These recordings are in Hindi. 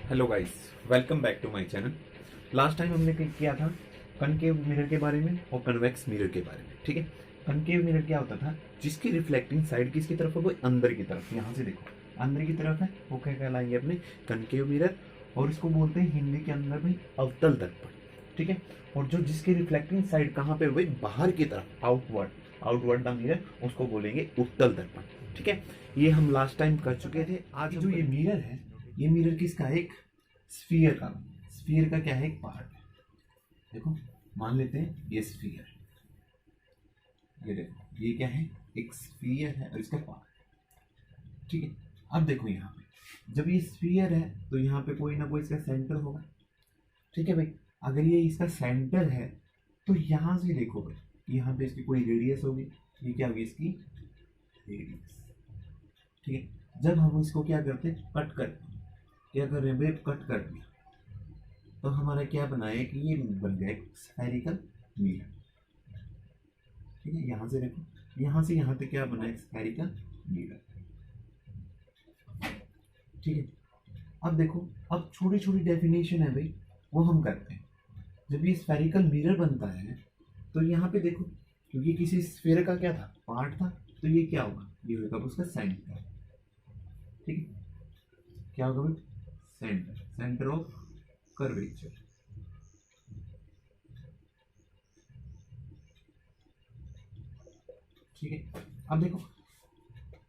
Hello guys, welcome back to my channel. Last time हमने किया था कनकेव मिरर के बारे में और कन्वेक्स मिरर के बारे में। ठीक है, कनकेव मिरर क्या होता था, जिसकी रिफ्लेक्टिंग साइड किसकी तरफ है, वो अंदर की तरफ। यहाँ से देखो अंदर की तरफ है, वो क्या कहलाएंगे अपने कनकेव मिरर। और इसको बोलते हैं हिंदी के अंदर भाई अवतल दर्पण। ठीक है, और जो जिसकी रिफ्लेक्टिंग साइड कहाँ पे भाई बाहर की तरफ, आउटवर्ड द मिरर, उसको बोलेंगे उत्तल दर्पण। ठीक है, ये हम लास्ट टाइम कर चुके थे। आज जो ये मिरर है, ये मिरर किसका है, एक स्फीयर का क्या है, एक पार्ट है। देखो मान लेते हैं ये स्फीयर है, ये देखो ये क्या है, एक स्फीयर है और इसका पार्ट। ठीक है, अब देखो यहाँ पे जब ये स्फीयर है तो यहाँ पे कोई ना कोई इसका सेंटर होगा। ठीक है भाई, अगर ये इसका सेंटर है तो यहाँ से देखो भाई यहाँ पे इसकी कोई रेडियस होगी। ये क्या होगी, इसकी रेडियस। ठीक है, जब हम इसको क्या करते हैं, कट करते हैं, क्या कर रहे हैं भाई, कट कर दिया तो हमारा क्या बना है कि ये बन गया एक स्फेरिकल मिरर। ठीक है, यहाँ से देखो, यहाँ से यहाँ तक क्या बना है, स्फेरिकल मिरर। ठीक है, अब देखो, अब छोटी छोटी डेफिनेशन है भाई, वो हम करते हैं। जब ये स्फेरिकल मिरर बनता है तो यहाँ पे देखो, क्योंकि किसी स्फेयर का क्या था, पार्ट था, तो ये क्या होगा, ये होगा उसका सेंटर। ठीक है, क्या होगा भाई, सेंटर ऑफ कर्वेचर। ठीक है, अब देखो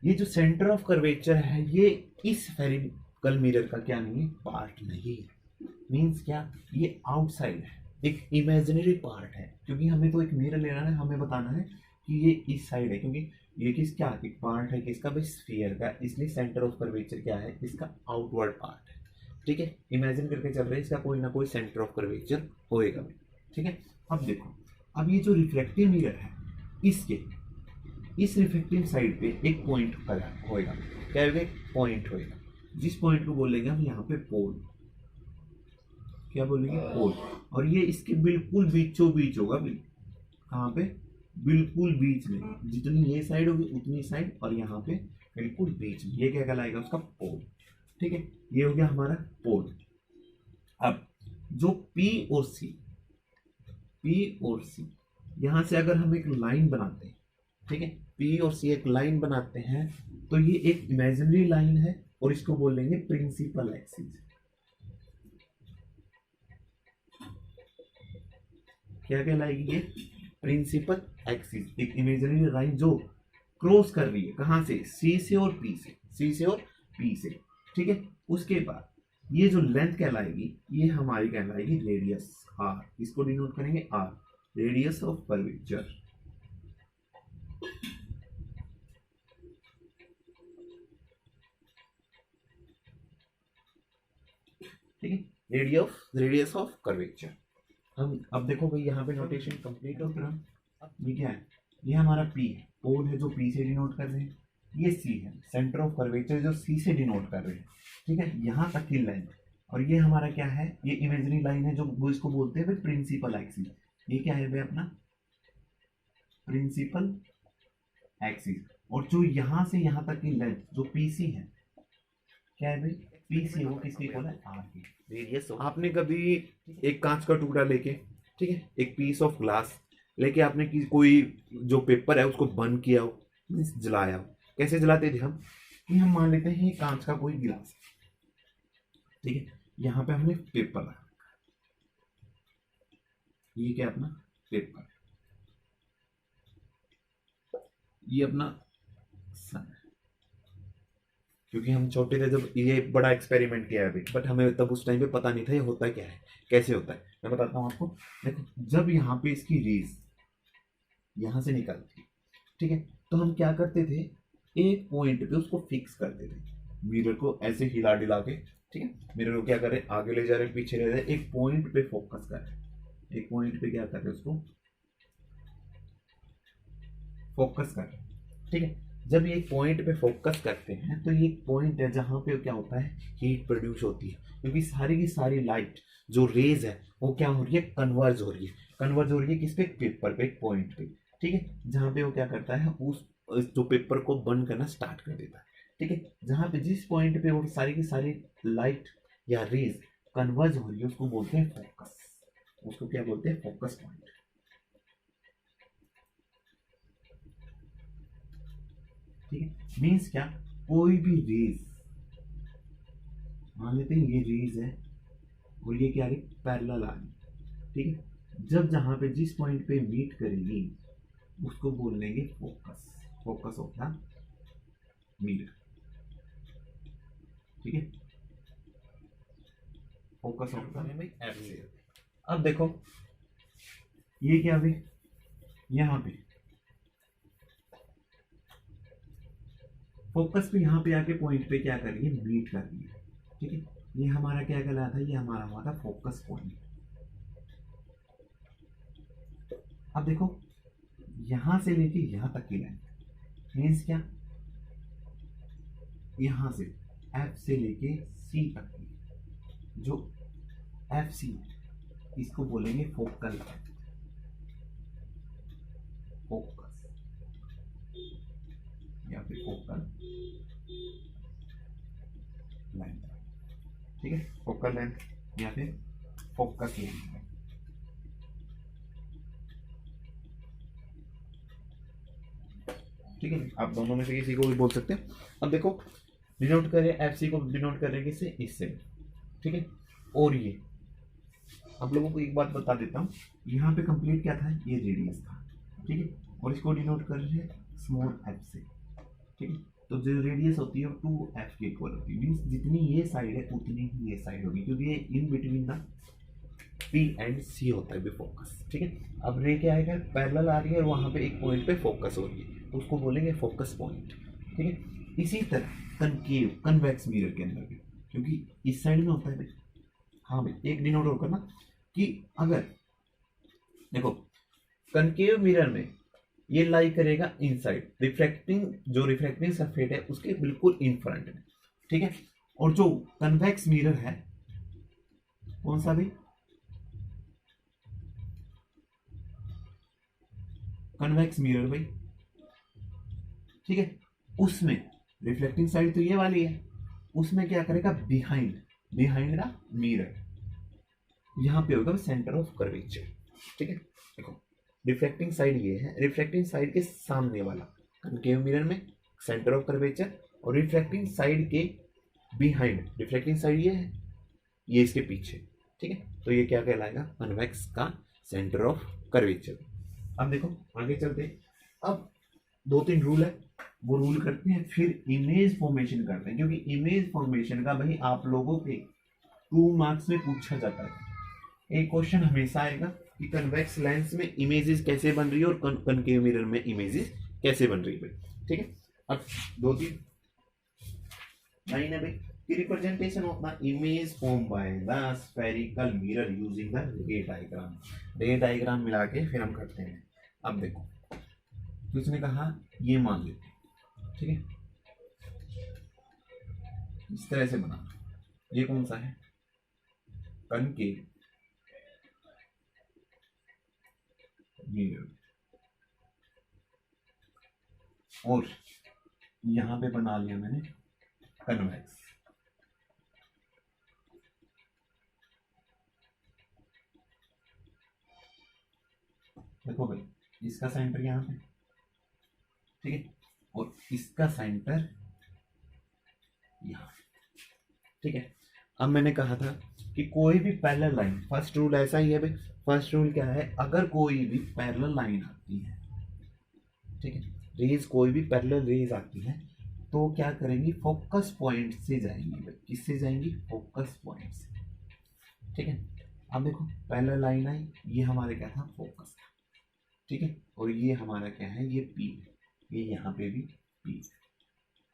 ये जो सेंटर ऑफ कर्वेचर है, ये इस स्फेरिकल मिरर का क्या नहीं है, पार्ट नहीं है। मींस क्या, ये आउटसाइड है, एक इमेजिनरी पार्ट है। क्योंकि हमें तो एक मिरर लेना है, हमें बताना है कि ये इस साइड है, क्योंकि ये किस क्या एक पार्ट है किसका भाई, स्फीयर का, इसलिए सेंटर ऑफ कर्वेचर क्या है, इसका आउटवर्ड पार्ट है। ठीक है, इमेजिन करके चल रहे हैं, इसका कोई ना कोई सेंटर ऑफ कर्वेचर होएगा भाई। ठीक है, अब देखो, अब ये जो रिफ्लेक्टिव मिरर है, इसके इस रिफ्लेक्टिव साइड पे एक पॉइंट होएगा। क्या होगा, एक पॉइंट होएगा, जिस पॉइंट को बोलेंगे हम यहाँ पे पोल। क्या बोलेंगे, पोल। और ये इसके बिल्कुल बीचों बीच होगा भाई, कहाँ पे, बिल्कुल बीच में, जितनी ये साइड होगी उतनी साइड, और यहाँ पे बिल्कुल बीच में, ये क्या कहलाएगा, उसका पोल। ठीक है, ये हो गया हमारा पोल। अब जो पी और सी यहाँ से अगर हम एक लाइन बनाते हैं, ठीक है, पी और सी एक लाइन बनाते हैं, तो ये एक इमेजिनरी लाइन है और इसको बोलेंगे प्रिंसिपल एक्सिस। क्या कहलाएगी ये, प्रिंसिपल एक्सिस, एक इमेजिनरी लाइन जो क्रॉस कर रही है कहां से, सी से और पी से, ठीक है। उसके बाद ये जो लेंथ कहलाएगी, ये हमारी कहलाएगी रेडियस, आर, इसको डिनोट करेंगे आर, रेडियस ऑफ कर्वेचर। ठीक है, रेडियस ऑफ कर्वेचर। हम अब देखो भाई यहाँ पे नोटेशन कंप्लीट हो, फिर हम ये क्या है, ये हमारा पी है, पोल है जो पी से डिनोट कर रहे हैं, ये सी है, सेंटर ऑफ कर्वेचर जो सी से डिनोट कर रहे हैं। ठीक है, यहाँ तक की लाइन, और ये हमारा क्या है, ये इमेजिनरी लाइन है जो वो इसको बोलते हैं भाई प्रिंसिपल एक्सिस। ये क्या है भाई अपना प्रिंसिपल एक्सिस। और जो यहाँ से यहाँ तक की लेंथ जो पीसी है, क्या है भाई, पीसी वो किसकी इक्वल है, आर की रेडियस। आपने कभी एक कांच का टुकड़ा लेके, ठीक है, एक पीस ऑफ ग्लास लेके आपने कोई जो पेपर है उसको बर्न किया हो, मीन्स जलाया हो। कैसे जलाते थे हम, कि हम मान लेते हैं ये कांच का कोई गिलास, ठीक है, यहाँ पे हमने पेपर रखा, ये क्या अपना पेपर, ये अपना सन। क्योंकि हम छोटे थे जब, ये बड़ा एक्सपेरिमेंट किया है अभी, बट हमें तब उस टाइम पे पता नहीं था ये होता क्या है, कैसे होता है। मैं बताता हूँ आपको। देखो जब यहाँ पे इसकी रेज यहाँ से निकलती, ठीक है, तो हम क्या करते थे, एक पॉइंट पे उसको फिक्स करते थे, मिरर को ऐसे हिला डिला के। ठीक है, मिरर को क्या कर रहे हैं, आगे ले जा रहे हैं, पीछे ले जा रहे हैं, एक पॉइंट पे फोकस कर रहे हैं, एक पॉइंट पे क्या कर रहे हैं, उसको फोकस कर रहे हैं। ठीक है, जब ये एक पॉइंट पे फोकस करते हैं तो ये एक पॉइंट है जहाँ पे क्या होता है, हीट प्रोड्यूस होती है, क्योंकि सारी की सारी लाइट जो रेज है वो क्या हो रही है, कन्वर्ज हो रही है किस पे, पेपर पे, एक पॉइंट पे। ठीक है, जहाँ पे वो क्या करता है, उस जो पेपर को बर्न करना स्टार्ट कर देता है। ठीक है, जहाँ पे जिस पॉइंट पे वो सारी की सारी लाइट या रेज कन्वर्ज हो रही है उसको बोलते हैं फोकस। उसको क्या बोलते हैं? Focus point. ठीक है, मीन्स क्या, कोई भी रेज, मान लेते हैं ये रेज है और ये क्या है, पैरेलल आ रही, ठीक है, जब जहां पे जिस पॉइंट पे मीट करेगी उसको बोल लेंगे focus, focus of the mirror. ठीक है, फोकस ऑफ द एफ से। अब देखो ये क्या भी, यहाँ पे फोकस पे यहाँ पे आके पॉइंट पे क्या कर रही है, मीट कर रही है। ठीक है, ये हमारा क्या कहलाता है, ये हमारा हुआ था फोकस पॉइंट। अब देखो यहां से लेके यहां तक की लाइन, मीन्स क्या, यहां से एफ से लेके सी तक की जो एफ सी, इसको बोलेंगे फोकल लाइन, फोकस या फिर फोकल लाइन। ठीक है, फोकल लाइन या फिर फोकस लाइन। ठीक है, आप दोनों में से किसी को भी बोल सकते हैं। अब देखो डिनोट करें, एफ सी को डिनोट करें किससे, इससे। ठीक है, और ये आप लोगों को एक बात बता देता हूँ, यहाँ पे कंप्लीट क्या था, ये रेडियस था। ठीक है, और इसको डिनोट कर रहे हैं स्मॉल एफ से। ठीक है, तो जो रेडियस होती है वो 2f के इक्वल होती है, मीन्स जितनी ये साइड है उतनी ही ये साइड होगी, क्योंकि ये in between the P and C होता है फोकस। ठीक है, अब रे क्या आएगा, पैरेलल आ रही है और वहाँ पे एक पॉइंट पे फोकस हो रही है, तो उसको बोलेंगे फोकस पॉइंट। ठीक है, इसी तरह कनकेव कन्वेक्स मिरर के अंदर भी, क्योंकि इस साइड में होता है भाई। हाँ भाई, एक डिनोट और करना कि अगर देखो कनकेव मिरर में ये लाई करेगा इनसाइड, रिफ्लेक्टिंग जो रिफ्लेक्टिंग सरफेस है उसके बिल्कुल इन फ्रंट में। ठीक है, और जो कन्वेक्स मिरर है कौन सा भी, कन्वेक्स मिरर भाई। ठीक है, उसमें रिफ्लेक्टिंग साइड तो ये वाली है, उसमें क्या करेगा, बिहाइंड, बिहाइंड द मिरर, यहां पे होगा सेंटर ऑफ कर्वेचर। ठीक है, देखो रिफ्लेक्टिंग साइड ये है, रिफ्लेक्टिंग साइड के सामने वाला कनकेव मिरर में सेंटर ऑफ कर्वेचर, और रिफ्लेक्टिंग साइड के बिहाइंड, रिफ्लेक्टिंग साइड ये है, ये इसके पीछे। ठीक है, तो ये क्या कहलाएगा, कन्वेक्स का सेंटर ऑफ कर्वेचर। अब देखो आगे चलते हैं, अब 2-3 रूल है वो रूल करते हैं, फिर इमेज फॉर्मेशन करते हैं, क्योंकि इमेज फॉर्मेशन का भाई आप लोगों के 2 मार्क्स में पूछा जाता है। एक क्वेश्चन हमेशा आएगा कि कन्वेक्स लेंस में इमेजेस कैसे बन रही है और कनकेव मिरर में इमेजेस कैसे बन रही है। ठीक है, अब 2-3 लाइन है भाई कि representation of the image form by the spherical mirror using the रे डायग्राम। रे डायग्राम मिला के फिर हम करते हैं। अब देखो तो इसने कहा ये मान लेते हैं, ठीक है, इस तरह से बना, ये कौन सा है, कनकेव मिरर, और यहां पे बना लिया मैंने कन्वेक्स। देखो भाई इसका सेंटर यहां पे, ठीक है, और इसका सेंटर यहां। ठीक है, अब मैंने कहा था कि कोई भी पैरेलल लाइन, फर्स्ट रूल ऐसा ही है भाई, फर्स्ट रूल क्या है, अगर कोई भी पैरेलल लाइन आती है, ठीक है, रेज कोई भी पैरेलल रेज आती है तो क्या करेंगी, फोकस पॉइंट से जाएंगी भाई, किससे जाएंगी, फोकस पॉइंट से। ठीक है, अब देखो पैरेलल लाइन आई, ये हमारे क्या था, फोकस था। ठीक है, और ये हमारा क्या है, ये पी, ये यहाँ पे भी पी।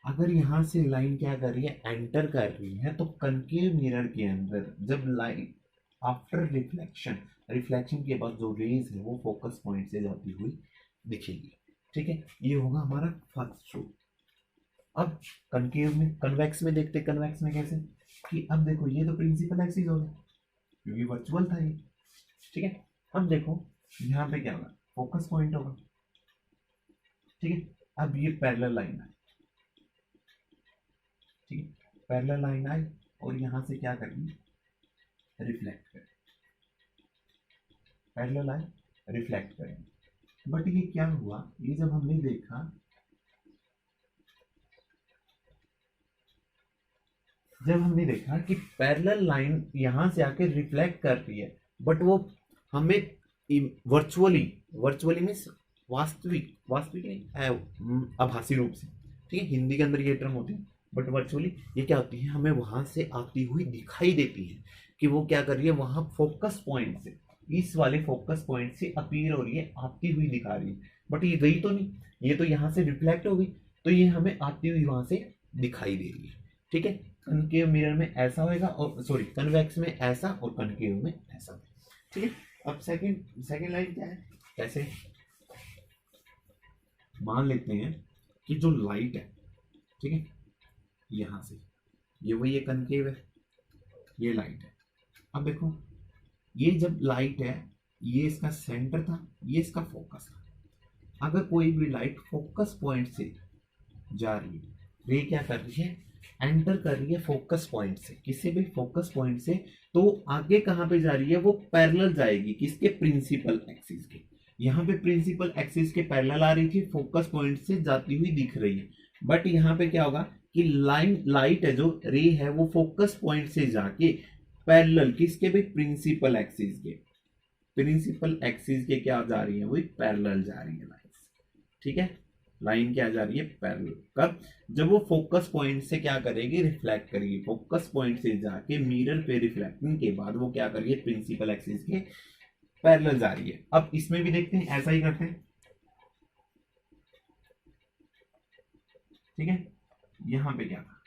अगर यहाँ से लाइन क्या कर रही है, एंटर कर रही है, तो कनकेव मिरर के अंदर जब लाइन आफ्टर रिफ्लेक्शन, रिफ्लेक्शन के बाद जो रेज है वो फोकस पॉइंट से जाती हुई दिखेगी। ठीक है, ये होगा हमारा फर्स्ट रूल। अब कनकेव में, कन्वेक्स में देखते, कन्वेक्स में कैसे, कि अब देखो ये तो प्रिंसिपल एक्सिस होगा क्योंकि वर्चुअल था ये। ठीक है, अब देखो यहाँ पे क्या होगा, फोकस पॉइंट होगा। ठीक है, अब ये पैरेलल लाइन है, ठीक है, पैरेलल लाइन आई, और यहाँ से क्या करेंगे, रिफ्लेक्ट करें, पैरेलल लाइन रिफ्लेक्ट करेंगे। बट ये क्या हुआ, ये जब हमने देखा, जब हमने देखा कि पैरेलल लाइन यहाँ से आके रिफ्लेक्ट कर रही है, बट वो हमें वर्चुअली, वर्चुअली मीन्स वास्तविक, वास्तविक नहीं आभासी रूप से, ठीक है, हिंदी के अंदर ये टर्म होती है, बट वर्चुअली ये क्या होती है, हमें वहां से आती हुई दिखाई देती है कि वो क्या कर रही है, वहां फोकस पॉइंट से, इस वाले फोकस पॉइंट से अपीयर हो रही है, आती हुई दिखा रही है, बट ये गई तो नहीं, ये तो यहाँ से रिफ्लेक्ट हो गई, तो ये हमें आती हुई वहां से दिखाई दे रही है, ठीक है। कनकेव मिरर में ऐसा होएगा, और सॉरी कन्वेक्स में ऐसा और कनकेव में ऐसा, ठीक है। अब सेकंड लाइन क्या है, कैसे मान लेते हैं कि जो लाइट है, ठीक है, यहां से ये वही कनकेव है, ये लाइट है। अब देखो ये जब लाइट है, ये इसका सेंटर था, ये इसका फोकस था। अगर कोई भी लाइट फोकस पॉइंट से जा रही है, रे क्या कर रही है, एंटर कर रही है फोकस पॉइंट से, किसी भी फोकस पॉइंट से, तो आगे कहां पे जा रही है, वो पैरेलल जाएगी, किसके, प्रिंसिपल एक्सिस के। यहाँ पे प्रिंसिपल एक्सिस के पैरेलल आ रही थी, फोकस पॉइंट से जाती हुई दिख रही है। बट यहाँ पे क्या होगा कि लाइट है, जो रे है, वो फोकस पॉइंट से जाके पैरेलल किसके भी, प्रिंसिपल एक्सिस के, प्रिंसिपल एक्सिस के क्या जा रही है, वही पैरेलल जा रही है लाइन, ठीक है। लाइन क्या जा रही है, पैरेलल। कब, जब वो फोकस पॉइंट से क्या करेगी, रिफ्लेक्ट करेगी, फोकस पॉइंट से जाके मिरर पे रिफ्लेक्टिंग के बाद वो क्या करेगी, प्रिंसिपल एक्सिस के पैरेलल जा रही है। अब इसमें भी देखते हैं, ऐसा ही करते हैं, ठीक है। यहां पे क्या था,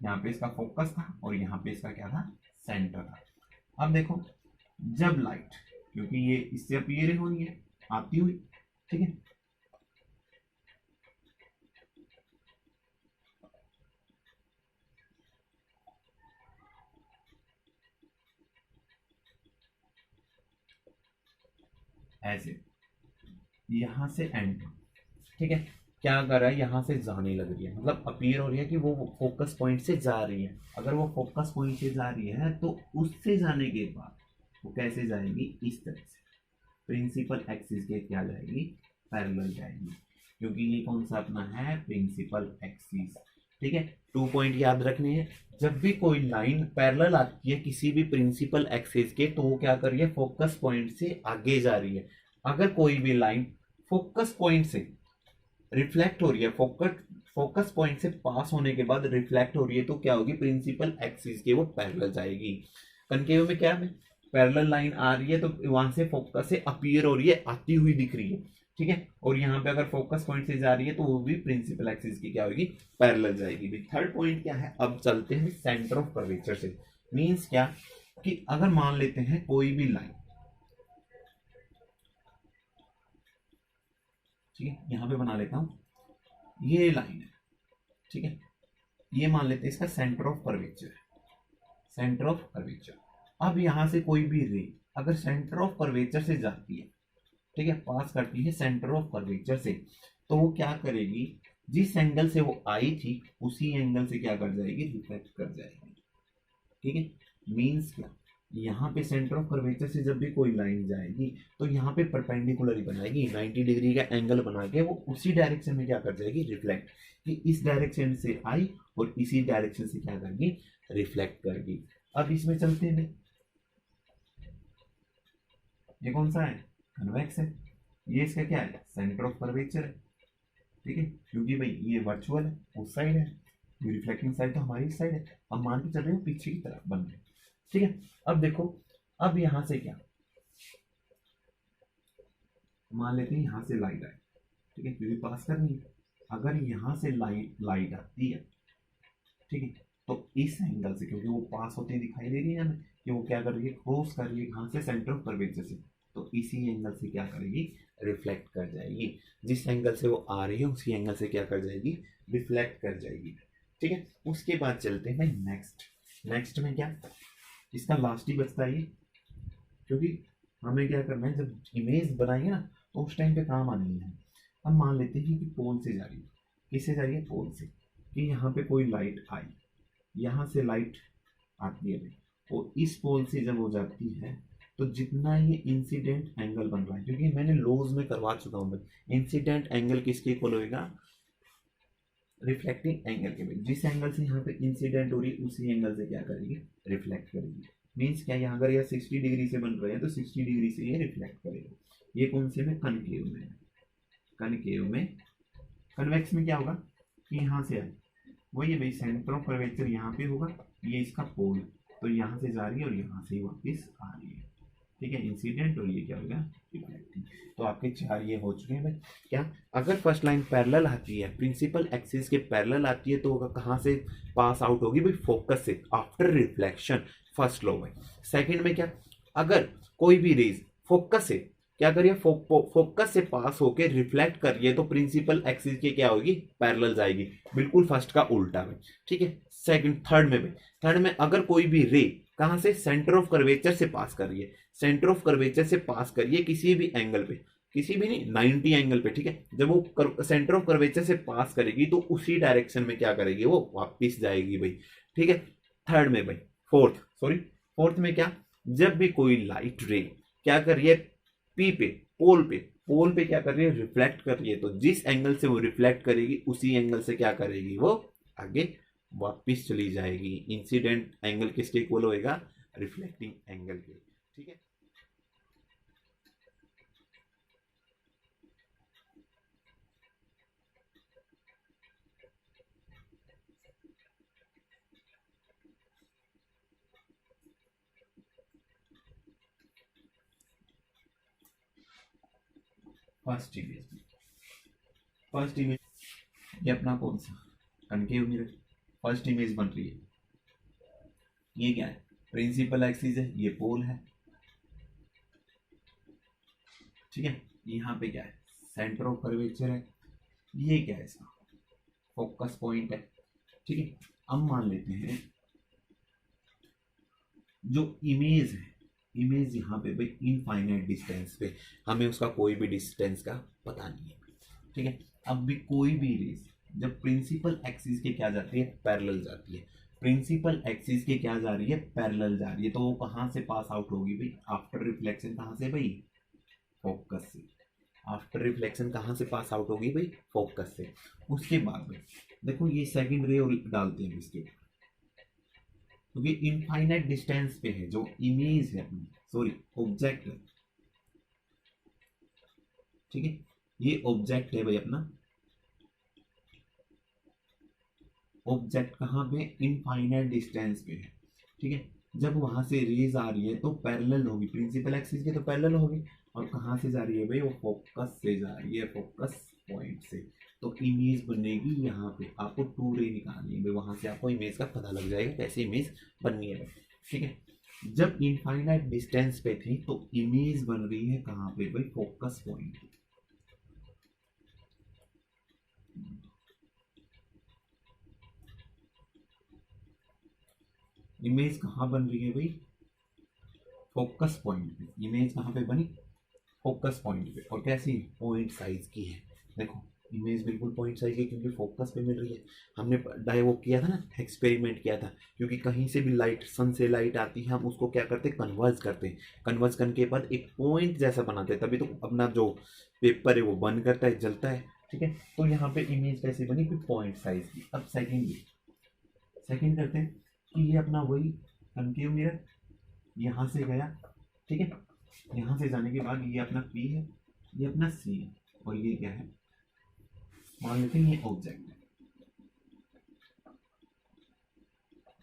यहाँ पे इसका फोकस था और यहाँ पे इसका क्या था, सेंटर था। अब देखो जब लाइट, क्योंकि ये इससे अपीयर हो रही है, आती हुई, ठीक है, ऐसे यहां से एंड, ठीक है, क्या कर रहा है, यहां से जाने लग रही है, मतलब अपीयर हो रही है कि वो फोकस पॉइंट से जा रही है। अगर वो फोकस पॉइंट से जा रही है तो उससे जाने के बाद वो कैसे जाएगी, इस तरह से प्रिंसिपल एक्सिस के क्या जाएगी, पैरेलल जाएगी, क्योंकि ये कौन सा अपना है, प्रिंसिपल एक्सिस, ठीक है। 2 पॉइंट याद रखने हैं, जब भी कोई लाइन पैरेलल आती है किसी भी प्रिंसिपल एक्सिस के, तो वो क्या कर रही है, फोकस पॉइंट से आगे जा रही है। अगर कोई भी लाइन फोकस पॉइंट से रिफ्लेक्ट हो रही है, फोकस पॉइंट से पास होने के बाद रिफ्लेक्ट हो रही है, तो क्या होगी, प्रिंसिपल एक्सिस के वो पैरेलल जाएगी। कनकेव में क्या है, पैरेलल लाइन आ रही है तो वहां से फोकस से अपीयर हो रही है, आती हुई दिख रही है, ठीक है, और यहाँ पे अगर फोकस पॉइंट से जा रही है तो वो भी प्रिंसिपल एक्सिस की क्या होगी, पैरेलल जाएगी। थर्ड पॉइंट क्या है, अब चलते हैं सेंटर ऑफ कर्वेचर से। मींस क्या कि अगर मान लेते हैं कोई भी लाइन, ठीक है, यहां पे बना लेता हूं, ये लाइन है, ठीक है, ये मान लेते हैं इसका centre of curvature, centre of curvature. अब यहां से कोई भी रे अगर सेंटर ऑफ कर्वेचर से जाती है, ठीक है, पास करती है सेंटर ऑफ कर्वेचर से, तो वो क्या करेगी, जिस एंगल से वो आई थी उसी एंगल से क्या कर जाएगी, रिफ्लेक्ट कर जाएगी, ठीक है। मींस क्या, यहाँ पे सेंटर ऑफ कर्वेचर से जब भी कोई लाइन जाएगी तो यहाँ पे परपेंडिकुलर ही बनाएगी, 90 डिग्री का एंगल बना के वो उसी डायरेक्शन में क्या कर जाएगी, रिफ्लेक्ट, कि इस डायरेक्शन से आई और इसी डायरेक्शन से क्या करेगी, रिफ्लेक्ट करेगी। अब इसमें चलते हैं, ये कौन सा है, कन्वेक्स है, ये इसका क्या है, सेंटर ऑफ कर्वेचर है, ठीक है, क्योंकि भाई ये वर्चुअल है, उस साइड है, ये रिफ्लेक्टिंग साइड तो हमारी साइड है, अब मान के चल रहे हो पीछे की तरफ बन रहे, ठीक है। अब देखो, अब यहां से क्या, मान लेते हैं यहां से लाइट आए, ठीक है, क्योंकि पास करनी है, अगर यहां से लाइट आती है, ठीक है, तो इस एंगल से, क्योंकि वो पास होती दिखाई दे रही है हमें कि वो क्या कर रही है, क्रॉस कर रही है कहां से, सेंटर ऑफ कर्वेचर से, तो इसी एंगल से क्या करेगी, रिफ्लेक्ट कर जाएगी, जिस एंगल से वो आ रही है उसी एंगल से क्या कर जाएगी, रिफ्लेक्ट कर जाएगी, ठीक है। उसके बाद चलते हैं भाई नेक्स्ट में क्या, इसका लास्ट ही बचता है ये, क्योंकि हमें क्या करना है, जब इमेज बनाएंगे ना तो उस टाइम पे काम आनी है। अब मान लेते हैं कि पोल से जा रही है, किससे जा रही है, पोल से, कि यहाँ पे कोई लाइट आई, यहाँ से लाइट आती है भाई, वो इस पोल से जब हो जाती है तो जितना ये इंसिडेंट एंगल बन रहा है, क्योंकि मैंने लॉज में करवा चुका हूँ भाई, इंसिडेंट एंगल किसके इक्वल होएगा, रिफ्लेक्टिंग एंगल के। भाई जिस एंगल से यहाँ पे इंसिडेंट हो रही है उसी एंगल से क्या करेगी, रिफ्लेक्ट करेगी। मीन्स क्या, यहाँ अगर यह 60 डिग्री से बन रहे हैं तो 60 डिग्री से ये रिफ्लेक्ट करेगा। ये कौन से में, कनकेव में। कनकेव में, कन्वेक्स में क्या होगा कि यहाँ से आए, वही है भाई, सेंटर ऑफ कर्वेचर यहाँ पे होगा, ये इसका पोल, तो यहाँ से जा रही है और यहाँ से वापस आ रही है, ठीक है, इंसिडेंट, और ये क्या होगा, रिफ्लेक्टिंग। तो आपके चार ये हो चुके हैं भाई। क्या, अगर फर्स्ट लाइन पैरेलल आती है, प्रिंसिपल एक्सिस के पैरेलल आती है, तो कहाँ से पास आउट होगी भाई, फोकस से, आफ्टर रिफ्लेक्शन, फर्स्ट लॉ भाई। सेकंड में क्या, अगर कोई भी रेज फोकस से क्या करिए, फोकस से पास होके रिफ्लेक्ट करिए, तो प्रिंसिपल एक्सिस की क्या होगी, पैरेलल जाएगी, बिल्कुल फर्स्ट का उल्टा भाई, ठीक है। सेकंड, थर्ड में भाई, थर्ड में अगर कोई भी रे कहां से, सेंटर ऑफ कर्वेचर से पास कर रही है, सेंटर ऑफ कर्वेचर से पास करिए किसी भी एंगल पे, किसी भी नहीं, 90 एंगल पे, ठीक है। जब वो सेंटर ऑफ कर्वेचर से पास करेगी तो उसी डायरेक्शन में क्या करेगी, वो वापिस जाएगी भाई, ठीक है। थर्ड में भाई, फोर्थ में क्या, जब भी कोई लाइट रे क्या कर रही है, पी पे, पोल पे क्या कर रही है, रिफ्लेक्ट कर रही है, तो जिस एंगल से वो रिफ्लेक्ट करेगी उसी एंगल से क्या करेगी, वो आगे वापिस चली जाएगी। इंसिडेंट एंगल किसके इक्वल होएगा, रिफ्लेक्टिंग एंगल के, ठीक है। फर्स्ट इमेज, फर्स्ट इमेज ये अपना कौन सा, कनकेव मिरर, फर्स्ट इमेज बन रही है, ये क्या है, प्रिंसिपल एक्सिस है, ये पोल है, ठीक है। यहाँ पे क्या है, सेंटर ऑफ कर्वेचर है, ये क्या है, इसका फोकस पॉइंट है, ठीक है। अब मान लेते हैं जो इमेज है, इमेज यहाँ पे भाई इनफाइनाइट डिस्टेंस पे, हमें उसका कोई भी डिस्टेंस का पता नहीं है, ठीक है। अब भी कोई भी रेस जब प्रिंसिपल एक्सिस के क्या जाती है, पैरेलल जाती है, प्रिंसिपल एक्सिस के क्या जा रही है, पैरेलल जा रही है, तो वो कहाँ से पास आउट होगी भाई, आफ्टर रिफ्लेक्शन, कहाँ से भाई, फोकस से। आफ्टर रिफ्लेक्शन कहाँ से पास आउट होगी भाई, फोकस से। उसके बाद में देखो ये सेकंड रे डालते हैं इसके, क्योंकि इनफाइनाइट डिस्टेंस पे है, जो इमेज है अपनी, सॉरी ऑब्जेक्ट है, ठीक है, ये ऑब्जेक्ट है भाई अपना, ऑब्जेक्ट कहाँ पे, इनफाइनाइट डिस्टेंस पे है, ठीक है। जब वहां से रेज आ रही है तो पैरेलल होगी, प्रिंसिपल एक्सिस के तो पैरेलल होगी, और कहाँ से जा रही है भाई, वो फोकस से जा रही है, फोकस पॉइंट से, तो इमेज बनेगी यहाँ पे। आपको टू रे निकालनी है भाई, वहां से आपको इमेज का पता लग जाएगा कैसे इमेज बननी है, ठीक है। जब इनफाइनाइट डिस्टेंस पे थी तो इमेज बन रही है कहाँ पे भाई, फोकस पॉइंट। इमेज कहाँ बन रही है भाई, फोकस पॉइंट पे। इमेज कहाँ पे बनी, फोकस पॉइंट पे, और कैसी, पॉइंट साइज की है। देखो इमेज बिल्कुल पॉइंट साइज की, क्योंकि फोकस पे मिल रही है। हमने डाई वो किया था ना, एक्सपेरिमेंट किया था, क्योंकि कहीं से भी लाइट, सन से लाइट आती है, हम उसको क्या करते हैं, कन्वर्ज करते हैं, कन्वर्ज करने के बाद एक पॉइंट जैसा बनाते हैं, तभी तो अपना जो पेपर है वो बंद करता है, जलता है, ठीक है। तो यहाँ पे इमेज कैसे बनी, फिर पॉइंट साइज की। अब सेकेंड करते हैं कि ये अपना वही कनकेव मिरर यहाँ से गया, ठीक है, यहाँ से जाने के बाद ये अपना P है, ये अपना C है, और ये क्या है, मान लेते हैं ये ऑब्जेक्ट है,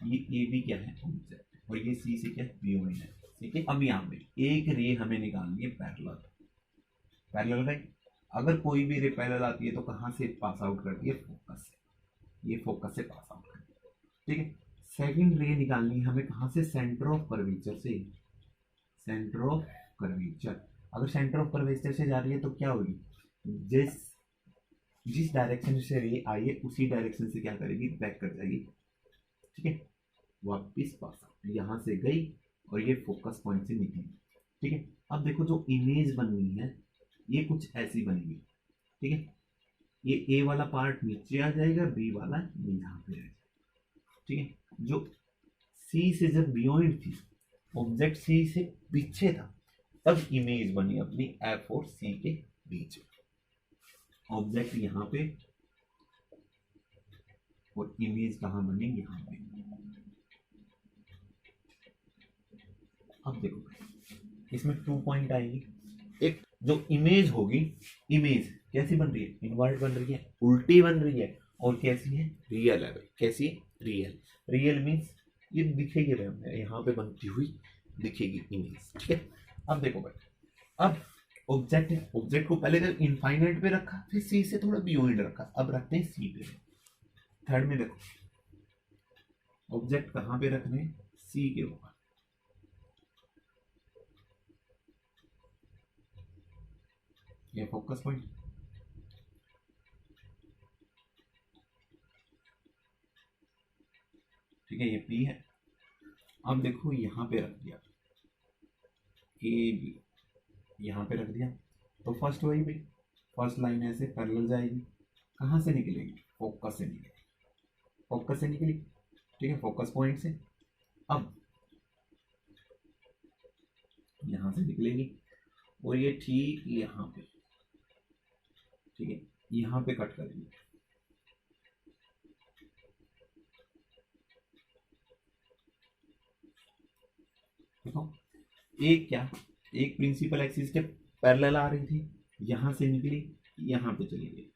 ये A भी क्या है, ऑब्जेक्ट, और ये C से क्या, पॉइंट है, ठीक है। अब यहाँ पे एक रे हमें निकालनी है पैरेलल, पैरेलल राइट। अगर कोई भी रे पैरेलल आती है तो कहाँ से पास आउट करती है, फोकस से, ये फोकस से पास आउट करती है, ठीक है। सेकंड रे निकालनी है हमें कहाँ से, सेंटर ऑफ कर्वेचर से, सेंटर ऑफ कर्वेचर। अगर सेंटर ऑफ कर्वेचर से जा रही है तो क्या होगी, जिस जिस डायरेक्शन से रे आई है उसी डायरेक्शन से क्या करेगी, बैक कर जाएगी, ठीक है, वापिस पास आउट, यहाँ से गई और ये फोकस पॉइंट से निकली, ठीक है। अब देखो जो इमेज बननी है ये कुछ ऐसी बनेगी, ठीक है, ये ए वाला पार्ट नीचे आ जाएगा, बी वाला यहाँ पे आ जाएगा, ठीक है। जो सी से जब बियॉन्ड थी, ऑब्जेक्ट सी से पीछे था, तब इमेज बनी अपनी एफ और सी के बीच में। ऑब्जेक्ट यहाँ पे और इमेज कहाँ बनी, यहाँ पे। अब देखो इसमें 2 पॉइंट आएंगे। एक जो इमेज होगी, इमेज कैसी बन रही है, इनवर्ट बन रही है, उल्टी बन रही है, और कैसी है, रियल है भाई। कैसी, रियल। रियल मीन्स ये दिखेगी भाई, यहाँ पे बनती हुई दिखेगी इमेज, ठीक है। अब देखो भाई, अब ऑब्जेक्ट को पहले जब इनफाइनाइट पे रखा, फिर सी से थोड़ा बियॉन्ड रखा, अब रखते हैं सी पे। थर्ड में देखो ऑब्जेक्ट कहाँ पे रख रहे हैं, सी के ऊपर। ये फोकस पॉइंट, ठीक है, ये पी है। अब देखो यहाँ पे रख दिया ए बी, यहाँ पे रख दिया, तो फर्स्ट वही भी, फर्स्ट लाइन ऐसे पैरेलल जाएगी, कहाँ से निकलेगी, फोकस से निकलेगी, फोकस से निकली, ठीक है, फोकस पॉइंट से। अब यहाँ से निकलेगी और ये ठीक यहाँ पे, ठीक है, यहाँ पे कट करेंगे। देखो एक क्या, एक प्रिंसिपल एक्सिस के पैरेलल आ रही थी, यहाँ से निकली, यहाँ पे चली गई,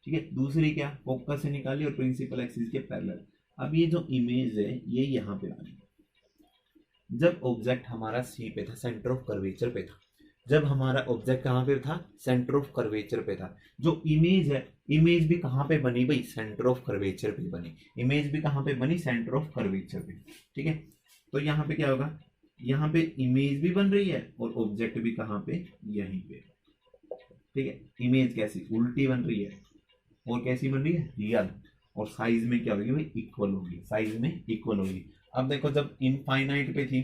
ठीक है। दूसरी क्या, फोकस से निकाली और प्रिंसिपल एक्सिस के पैरेलल। अब ये जो इमेज है ये यहाँ पे आ रही है। जब ऑब्जेक्ट हमारा सी पे था, सेंटर ऑफ कर्वेचर पे था, जब हमारा ऑब्जेक्ट कहाँ पे था, सेंटर ऑफ कर्वेचर पे था, जो इमेज है, इमेज भी कहाँ पे बनी भाई, सेंटर ऑफ कर्वेचर पे बनी। इमेज भी कहाँ पे बनी, सेंटर ऑफ कर्वेचर पे, ठीक है। तो यहाँ पे क्या होगा, यहाँ पे इमेज भी बन रही है और ऑब्जेक्ट भी कहाँ पे, यहीं पे, ठीक है। इमेज कैसी, उल्टी बन रही है, और कैसी बन रही है, रियल, और साइज में क्या होगी भाई, इक्वल होगी, साइज में इक्वल होगी। अब देखो जब इनफाइनाइट पे थी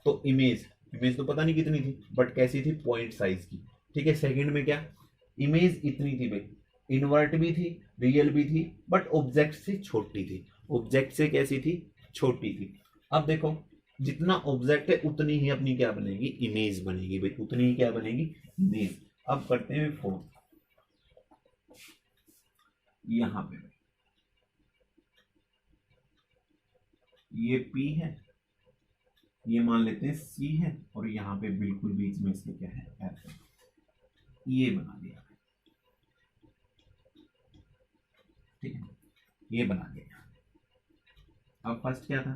तो इमेज तो पता नहीं कितनी थी, बट कैसी थी, पॉइंट साइज की, ठीक है। सेकंड में क्या, इमेज इतनी थी भाई, इनवर्ट भी थी, रियल भी थी, बट ऑब्जेक्ट से छोटी थी, ऑब्जेक्ट से कैसी थी, छोटी थी। अब देखो जितना ऑब्जेक्ट है उतनी ही अपनी क्या बनेगी, इमेज बनेगी भाई, उतनी ही क्या बनेगी, इमेज। अब करते हैं फोर, यहां पे ये P है, ये मान लेते हैं C है, और यहाँ पे बिल्कुल बीच में इसके क्या है, F है। ये बना दिया, ठीक है, ये बना दिया। अब फर्स्ट क्या था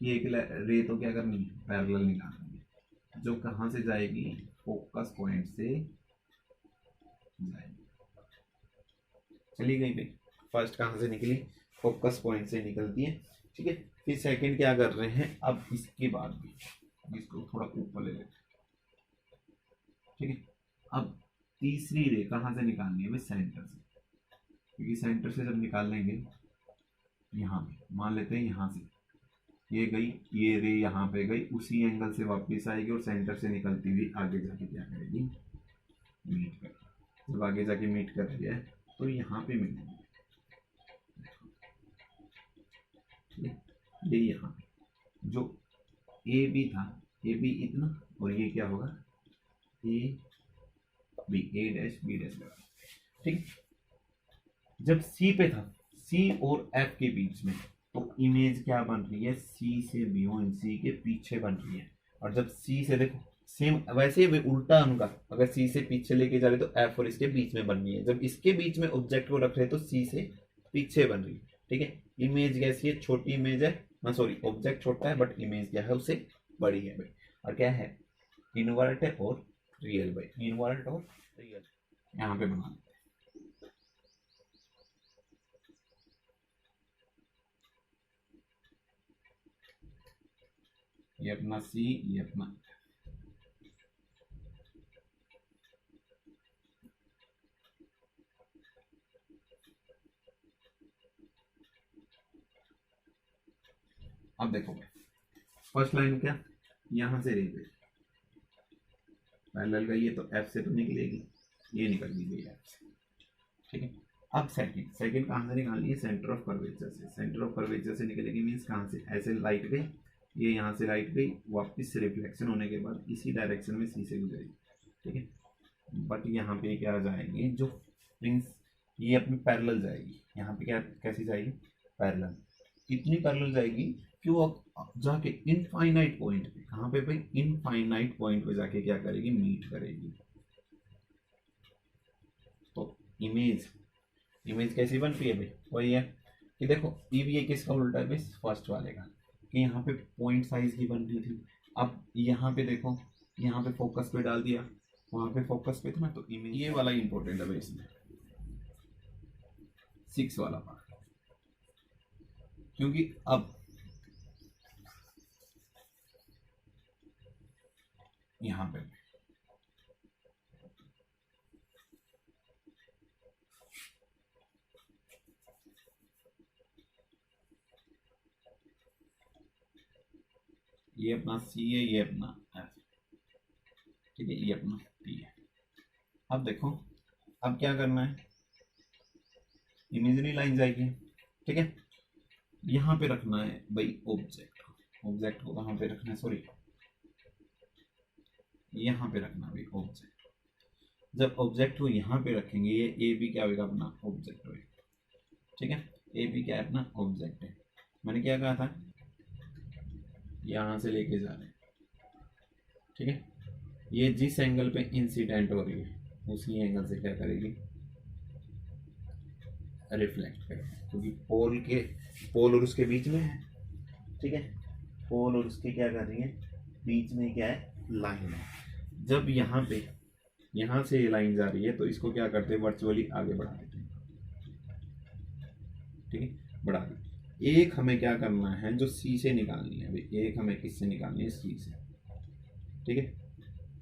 कि एक रे तो क्या करनी है, पैरेलल निकालनी है, जो कहाँ से जाएगी, फोकस पॉइंट से जाएगी, चली गई भाई। फर्स्ट कहाँ से निकली, फोकस पॉइंट से निकलती है, ठीक है। फिर सेकंड क्या कर रहे हैं, अब इसके बाद भी इसको थोड़ा ऊपर ले लेते, ठीक है। अब तीसरी रे कहाँ से निकालनी है भाई, सेंटर से, क्योंकि सेंटर से जब निकाल लेंगे, यहाँ पे मान लेते हैं, यहाँ से ये गई, ये रे यहाँ पे गई, उसी एंगल से वापस आएगी और सेंटर से निकलती हुई आगे जाके क्या करेगी, मीट कर। जब आगे जाके मीट कर रही है तो यहाँ पे मिलेंगे, ये यहाँ पे जो ए बी था, ए बी इतना, और ये क्या होगा, A B, A dash B dash लगा, ठीक। जब सी पे था, सी और एफ के बीच में, तो इमेज क्या बन रही है, सी से बियॉन्ड, सी के पीछे बन रही है। और जब सी से देखो सेम वैसे ही उल्टा उनका, अगर सी से पीछे लेके जा रहे तो एफ और इसके बीच में बन रही है। जब इसके बीच में ऑब्जेक्ट को रख रहे तो सी से पीछे बन रही है, ठीक है। इमेज कैसी है, छोटी इमेज है, सॉरी ऑब्जेक्ट छोटा है बट इमेज क्या है, उससे बड़ी है भाई। और क्या है, इनवर्ट है और रियल भाई, इनवर्ट और रियल यहाँ पे बना, ये अपना सी, ये अपना, अब देखो फर्स्ट लाइन क्या, यहां से रही गई, पैरेलल गई है तो एफ से तो निकलेगी, ये निकल गई एफ से, ठीक है। अब सेकंड कहां से निकालनी है, सेंटर ऑफ कर्वेचर से, सेंटर ऑफ कर्वेचर से निकलेगी मीन्स कहां से, ऐसे लाइट गई, ये यहाँ से लाइट गई, वापस से रिफ्लेक्शन होने के बाद इसी डायरेक्शन में सी से गुजरेगी, ठीक है। बट यहाँ पे क्या जाएगी, जो मीन्स ये अपनी पैरेलल जाएगी, यहाँ पे क्या कैसी जाएगी, पैरेलल। इतनी पैरेलल जाएगी कि वो जाके इनफाइनाइट पॉइंट पे, कहाँ पे भाई, इनफाइनाइट पॉइंट पे जाके क्या करेगी, मीट करेगी। तो इमेज कैसी बनती है भाई, वही है कि देखो ये किसका उल्टा है भाई, फर्स्ट वाले का, कि यहाँ पे पॉइंट साइज की बन रही थी। अब यहाँ पे देखो, यहाँ पे फोकस पे डाल दिया, वहां पे फोकस पे था ना, तो इमेज ये वाला इंपॉर्टेंट है भाई इसमें, 6 वाला पार्ट, क्योंकि अब यहाँ पे ये अपना सी है, ये अपना एफ, ठीक है, ये अपना पी है। अब देखो, अब क्या करना है, इमेजरी लाइन जाएगी, ठीक है। यहाँ पे रखना है भाई ऑब्जेक्ट को कहाँ पे रखना है, सॉरी यहाँ पे रखना भाई ऑब्जेक्ट। जब ऑब्जेक्ट को यहाँ पे रखेंगे, ये ए बी क्या होगा, अपना ऑब्जेक्ट होगा, ठीक है। ए बी क्या है, अपना ऑब्जेक्ट है। मैंने क्या कहा था, यहाँ से लेके जा रहे हैं, ठीक है। ये जिस एंगल पे इंसिडेंट हो रही है उसी एंगल से क्या करेगी, रिफ्लेक्ट करेगी, क्योंकि पोल और उसके बीच में है, ठीक है। पोल और उसके क्या कर रही है, बीच में क्या है, लाइन है। जब यहाँ से ये लाइन जा रही है तो इसको क्या करते हैं, वर्चुअली आगे बढ़ा देते हैं, ठीक है, बढ़ा देते। एक हमें क्या करना है, जो सी से निकालनी है भाई, एक हमें किससे निकालनी है, सी से, ठीक है।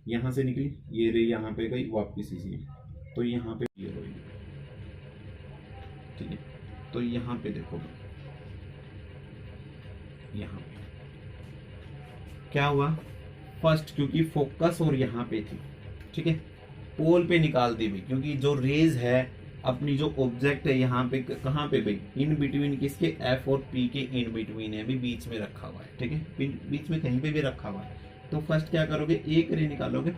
यहाँ से निकली, ये रही यहाँ पे गई वापस इसी, तो यहाँ पे ये रही, ठीक है। तो यहाँ पे देखो, यहाँ पे क्या हुआ, फर्स्ट क्योंकि फोकस और यहाँ पे थी, ठीक है, पोल पे निकाल दी भाई, क्योंकि जो रेज है अपनी, जो ऑब्जेक्ट है यहाँ पे कहाँ पे भाई, इन बिटवीन किसके, एफ और पी के इन बिटवीन है, अभी बीच में रखा हुआ है, ठीक है, बीच में कहीं पे भी रखा हुआ है। तो फर्स्ट क्या करोगे, एक रे निकालोगे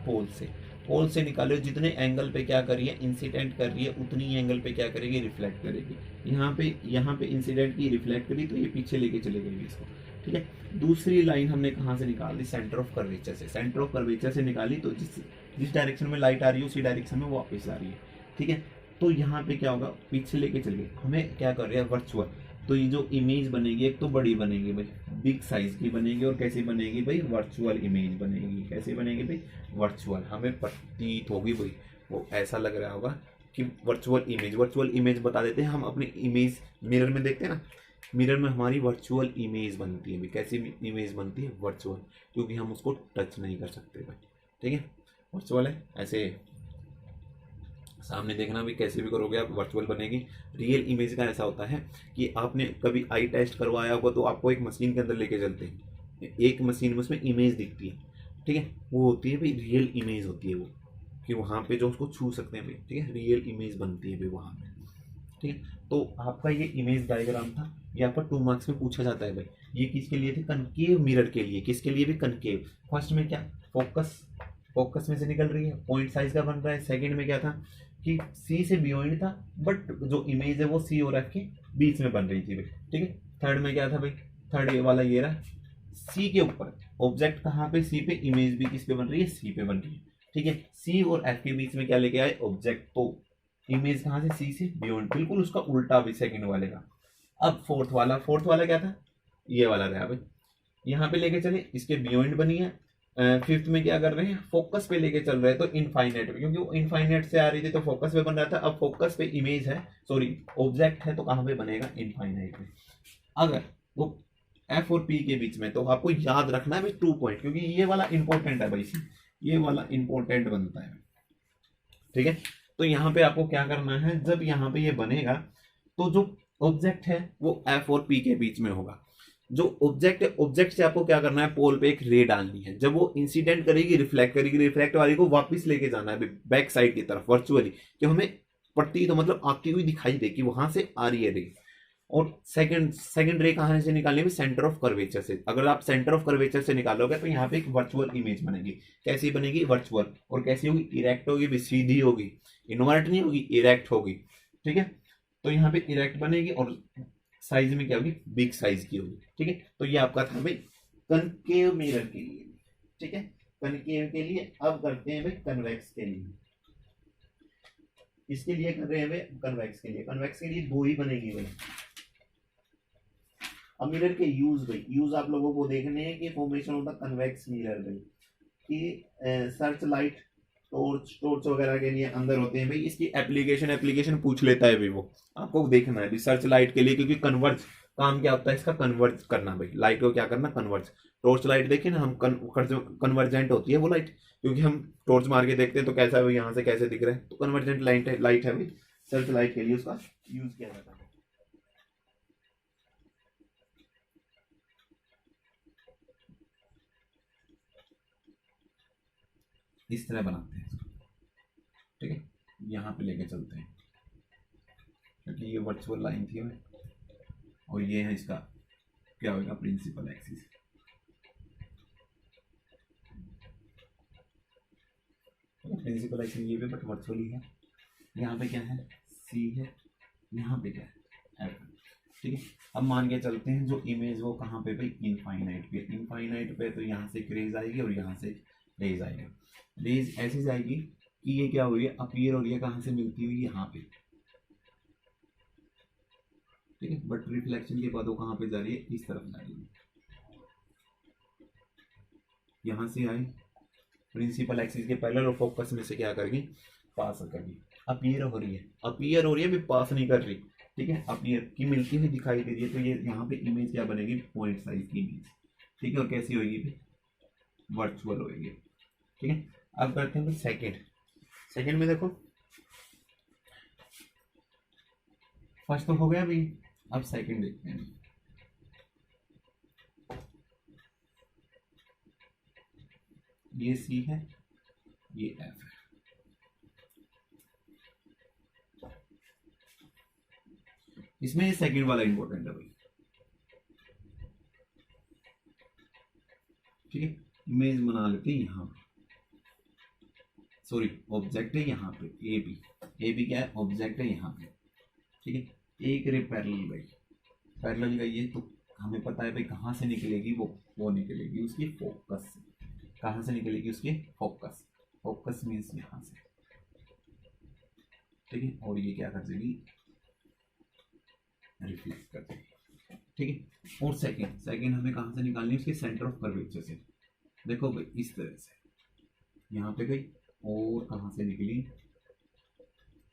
पोल से निकालो, जितने एंगल पे क्या करिए, इंसिडेंट कर रही है, उतनी एंगल पे क्या करेगी, रिफ्लेक्ट करेगी। यहाँ पे इंसिडेंट की रिफ्लेक्ट करी, तो ये पीछे लेके चले गई इसको, ठीक है। दूसरी लाइन हमने कहाँ से निकाल दी, सेंटर ऑफ कर्वेचर से, सेंटर ऑफ कर्वेचर से निकाली, तो जिस डायरेक्शन में लाइट आ रही है उसी डायरेक्शन में वापस आ रही है, ठीक है। तो यहाँ पे क्या होगा, पीछे लेके चल गए, हमें क्या कर रहे हैं, वर्चुअल। तो ये जो इमेज बनेगी, एक तो बड़ी बनेगी भाई, बिग साइज की बनेगी, और कैसी बनेगी भाई, वर्चुअल इमेज बनेगी। कैसे बनेगी भाई, वर्चुअल, हमें प्रतीत होगी भाई, वो ऐसा लग रहा होगा कि वर्चुअल इमेज बता देते हैं हम। अपनी इमेज मिरर में देखते हैं ना, मिरर में हमारी वर्चुअल इमेज बनती है भाई। कैसी इमेज बनती है, वर्चुअल, क्योंकि हम उसको टच नहीं कर सकते भाई, ठीक है, वर्चुअल है। ऐसे सामने देखना भी कैसे भी करोगे आप, वर्चुअल बनेगी। रियल इमेज का ऐसा होता है कि आपने कभी आई टेस्ट करवाया होगा, तो आपको एक मशीन के अंदर लेके चलते हैं, एक मशीन में उसमें इमेज दिखती है, ठीक है, वो होती है भाई रियल इमेज होती है वो, कि वहाँ पे जो उसको छू सकते हैं भाई, ठीक है, रियल इमेज बनती है भाई वहाँ पे, ठीक है। तो आपका ये इमेज डायग्राम था, ये आपका 2 मार्क्स में पूछा जाता है भाई। ये किसके लिए थे, कनकेव मिरर के लिए। किसके लिए भी, कनकेव। फर्स्ट में क्या, फोकस में से निकल रही है, पॉइंट साइज का बन रहा है। सेकंड में क्या था कि सी से बियॉन्ड था, बट जो इमेज है वो सी और एफ के बीच में बन रही थी भाई, ठीक है। थर्ड में क्या था भाई, थर्ड ये वाला ये रहा, सी के ऊपर ऑब्जेक्ट कहाँ पे, सी पे, इमेज भी किस पे बन रही है, सी पे बन रही है, ठीक है। सी और एफ के बीच में क्या लेके आए, ऑब्जेक्ट, तो इमेज कहाँ से, सी से बियॉन्ड, बिल्कुल उसका उल्टा भी सेकंड वाले का। अब फोर्थ वाला क्या था, ये वाला रहा भाई, यहाँ पे लेके चले, इसके बियॉन्ड बनी है। फिफ्थ में क्या कर रहे हैं, फोकस पे लेके चल रहे हैं, तो इनफाइनाइट पे, क्योंकि वो इनफाइनाइट से आ रही थी तो फोकस पे बन रहा था। अब फोकस पे इमेज है, सॉरी ऑब्जेक्ट है, तो कहाँ पे बनेगा, इनफाइनाइट पे। अगर वो एफ और पी के बीच में, तो आपको याद रखना है भाई 2 पॉइंट, क्योंकि ये वाला इंपॉर्टेंट है भाई, ये वाला इंपॉर्टेंट बनता है, ठीक है। तो यहाँ पे आपको क्या करना है, जब यहाँ पे ये बनेगा तो जो ऑब्जेक्ट है वो एफ और पी के बीच में होगा। जो ऑब्जेक्ट है, ऑब्जेक्ट से आपको क्या करना है, पोल पे एक रे डालनी है। जब वो इंसिडेंट करेगी, रिफ्लेक्ट वाली को वापस लेके जाना है बैक साइड की तरफ, वर्चुअली, कि हमें पड़ती तो मतलब आती हुई दिखाई दे कि वहां से आ रही है रे। और सेकंड सेकंड रे कहाँ से निकालनी है, सेंटर ऑफ कर्वेचर से। अगर आप सेंटर ऑफ कर्वेचर से निकालोगे तो यहाँ पे एक वर्चुअल इमेज बनेगी। कैसी बनेगी, वर्चुअल। और कैसी होगी, इरेक्ट होगी, भी सीधी होगी, इनवर्ट नहीं होगी, इरेक्ट होगी। ठीक है, तो यहाँ पे इरेक्ट बनेगी और साइज में क्या होगी, बिग साइज की होगी। ठीक है, तो ये आपका था भाई कनकेव मिरर के लिए। ठीक है, कनकेव के लिए। अब करते हैं भाई कन्वेक्स के लिए। इसके लिए कर रहे हैं भाई कन्वेक्स के लिए। कन्वेक्स के लिए दो ही बनेगी भाई। अब मिरर के यूज भाई, यूज आप लोगों को देखने हैं कि फॉर्मेशन होता कन्वेक्स मिरर भाई, कि सर्च लाइट, टॉर्च वगैरह के लिए अंदर होते हैं भाई। इसकी एप्लीकेशन पूछ लेता है भाई, वो आपको देखना है भाई सर्च लाइट के लिए, क्योंकि कन्वर्ज काम क्या होता है इसका, कन्वर्ज करना भाई। लाइट को क्या करना, कन्वर्ज। टॉर्च लाइट देखिए ना हम, कन्वर्जेंट होती है वो लाइट, क्योंकि हम टॉर्च मार के देखते हैं तो कैसा है वो, यहाँ से कैसे दिख रहा है, तो कन्वर्जेंट लाइट है भाई। सर्च लाइट के लिए उसका यूज किया जाता है। इस तरह बनाते हैं इसको। ठीक है, यहाँ पे लेके चलते हैं, क्योंकि ये वर्चुअल लाइन थी हमें, और ये है इसका क्या होगा, प्रिंसिपल एक्सिस। प्रिंसिपल एक्सिस ये भी बट वर्चुअल ही है। यहाँ पे क्या है, सी है, यहाँ पे क्या है, एफ। ठीक है, अब मान के चलते हैं जो इमेज वो कहाँ पे भाई, इनफाइनाइट पे। इनफाइनाइट पे तो यहाँ से रेज आएगी और यहाँ से रेज आएगा। रेज ऐसी जाएगी कि ये क्या हो रही है, अपीयर हो रही है, कहाँ से मिलती हुई, यहाँ पे। ठीक है, बट रिफ्लेक्शन के बाद वो कहाँ पे जा रही है, इस तरफ जा रही है। यहाँ से आए, प्रिंसिपल एक्सिस के पैरेलल और फोकस में से क्या करेगी, पास करेगी। अपीयर हो रही है, अपीयर हो रही है, भी पास नहीं कर रही। ठीक है, अपीयर की मिलती हुई दिखाई दे रही है, तो ये यहाँ पे इमेज क्या बनेगी, पॉइंट साइज की इमेज। ठीक है, और कैसी होगी, वर्चुअल होगी। ठीक है, अब करते हैं सेकंड। सेकंड में देखो, फर्स्ट तो हो गया भाई, अब सेकंड देखते हैं। ये सी है, ये एफ है। इसमें ये सेकंड वाला इंपॉर्टेंट है भाई। ठीक है, इमेज बना लेते हैं यहाँ, सॉरी ऑब्जेक्ट है यहाँ पे, ए बी क्या है, ऑब्जेक्ट है यहाँ पे। ठीक है, एक रे पैरेलल भाई, पैरेलल गई है तो हमें पता है भाई कहाँ से निकलेगी, वो निकलेगी उसकी फोकस से। कहाँ से निकलेगी, उसके फोकस। फोकस मीन्स यहाँ से। ठीक है, और ये क्या कर देगी, रिफ्लेक्ट कर देगी। ठीक है, और सेकंड हमें कहाँ से निकालनी है, उसके सेंटर ऑफ कर्वेचर से। देखो भाई इस तरह से यहाँ पे गई, और कहाँ से निकली,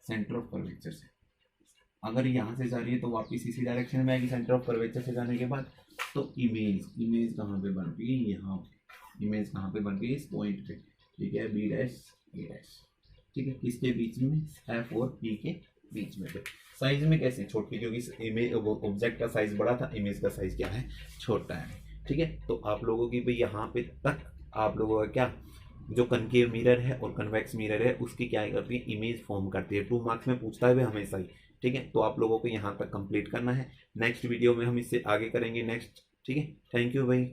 सेंटर ऑफ कर्वेचर से। अगर यहाँ से जा रही है तो वापस इसी डायरेक्शन में आएगी सेंटर ऑफ कर्वेचर से जाने के बाद। तो इमेज कहाँ पे बन रही है, यहाँ पे। इमेज कहाँ पे बन रही है, इस पॉइंट पे। ठीक है, बी डैश ए डैश। ठीक है, किसके बीच में, एफ और पी के बीच में। साइज में कैसे, छोटी, क्योंकि इमेज ऑब्जेक्ट का साइज बड़ा था, इमेज का साइज क्या है, छोटा है। ठीक है, तो आप लोगों की भाई यहाँ पे तक आप लोगों का क्या, जो कनकेव मिरर है और कन्वेक्स मिरर है उसकी क्या करती है, इमेज फॉर्म करती है। 2 मार्क्स में पूछता है भाई हमेशा ही। ठीक है, तो आप लोगों को यहाँ तक कंप्लीट करना है। नेक्स्ट वीडियो में हम इससे आगे करेंगे नेक्स्ट। ठीक है, थैंक यू भाई।